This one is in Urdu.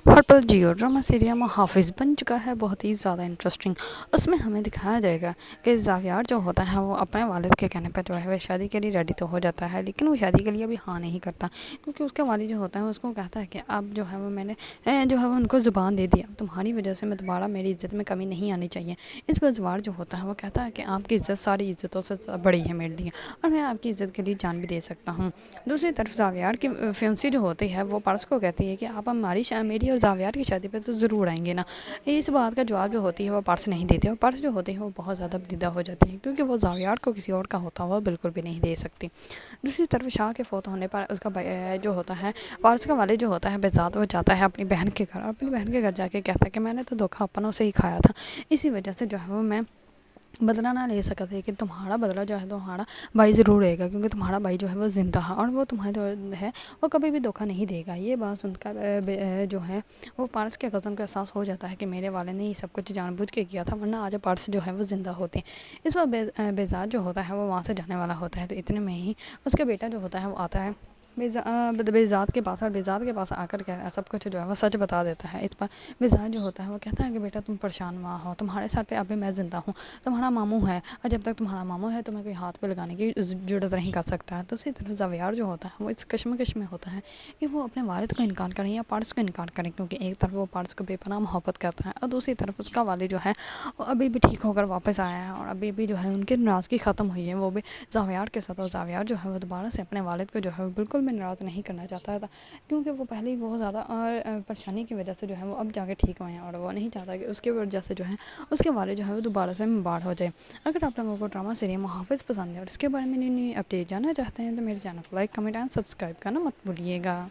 ہر پل جیو ڈرامہ سیریل محافظ بن چکا ہے، بہت ہی زیادہ انٹرسٹنگ۔ اس میں ہمیں دکھایا جائے گا کہ زاویار جو ہوتا ہے وہ اپنے والد کے کہنے پر جو ہے وہ شادی کے لیے ریڈی تو ہو جاتا ہے، لیکن وہ شادی کے لیے ابھی ہاں نہیں کرتا، کیونکہ اس کا والد جو ہوتا ہے اس کو کہتا ہے کہ اب جو ہے وہ میں نے جو ہے وہ ان کو زبان دے دیا، تمہاری وجہ سے میں دوبارہ میری عزت میں کمی نہیں آنی چاہیے۔ اس پر زوار جو ہوتا ہے وہ کہتا ہے کہ آپ کی عزت ساری عزتوں سے بڑی ہے میرے لیے، اور میں آپ کی عزت کے لیے جان بھی دے سکتا ہوں۔ دوسری طرف زاویار کی فیونسی جو ہوتی ہے وہ پارس کو کہتی ہے کہ آپ میری اور زاویار کی شادی پہ تو ضرور آئیں گے نا۔ اس بات کا جواب جو ہوتی ہے وہ پارس نہیں دیتے، اور پارس جو ہوتے ہیں وہ بہت زیادہ بدیدہ ہو جاتی ہے، کیونکہ وہ زاویار کو کسی اور کا ہوتا ہوا بالکل بھی نہیں دے سکتی۔ دوسری طرف شاہ کے فوت ہونے پر اس کا جو ہوتا ہے پارس کا والد جو ہوتا ہے بہزاد، وہ جاتا ہے اپنی بہن کے گھر، اور اپنی بہن کے گھر جا کے کہتا ہے کہ میں نے تو دھوکہ اپنوں سے ہی کھایا تھا، اسی وجہ سے جو ہے وہ میں بدلہ نہ لے سکا تھا، لیکن تمہارا بدلہ جو ہے تمہارا بھائی ضرور لے گا، کیونکہ تمہارا بھائی جو ہے وہ زندہ ہے اور وہ تمہیں جو ہے وہ کبھی بھی دھوکہ نہیں دے گا۔ یہ بات سن کر جو ہے وہ پارس کے کزن کو احساس ہو جاتا ہے کہ میرے والد نے یہ سب کچھ جان بوجھ کے کیا تھا، ورنہ آج پارس جو ہے وہ زندہ ہوتے۔ اس وقت بہزاد جو ہوتا ہے وہ وہاں سے جانے والا ہوتا ہے، تو اتنے میں ہی اس کا بیٹا جو ہوتا ہے وہ آتا ہے بہزاد کے پاس، اور بہزاد کے پاس آ کر سب کچھ جو ہے وہ سچ بتا دیتا ہے۔ اس پر بہزاد جو ہوتا ہے وہ کہتا ہے کہ بیٹا تم پریشان ماں ہو، تمہارے سر پہ ابھی میں زندہ ہوں، تمہارا ماموں ہے، اور جب تک تمہارا ماموں ہے تمہیں کوئی ہاتھ پہ لگانے کی ضرورت نہیں کر سکتا ہے۔ دوسری طرف زاویار جو ہوتا ہے وہ اس کشمکش میں ہوتا ہے کہ وہ اپنے والد کو انکار کریں یا پارس کو انکار کریں، کیونکہ ایک طرف وہ پارس کو بے پناہ محبت کرتا ہے، اور دوسری طرف اس کا والد جو ہے وہ ابھی بھی ٹھیک ہو کر واپس آیا ہے، اور ابھی بھی جو ہے ان کی ناراضگی ختم ہوئی ہے وہ بھی زاویار کے ساتھ، اور زاویار جو ہے وہ دوبارہ سے اپنے والد کو جو ہے بالکل بھی ناراض نہیں کرنا چاہتا تھا، کیونکہ وہ پہلے ہی بہت زیادہ پریشانی کی وجہ سے جو ہے وہ اب جا کے ٹھیک ہوئے ہیں، اور وہ نہیں چاہتا کہ اس کی وجہ سے جو ہے اس کے والد جو ہے وہ دوبارہ سے باڑ ہو جائے۔ اگر آپ لوگوں کو ڈرامہ سیریل محافظ پسند ہے اور اس کے بارے میں نئی اپڈیٹ جاننا چاہتے ہیں تو میرے چینل کو لائک، کمنٹ اینڈ سبسکرائب کرنا مت بھولیے گا۔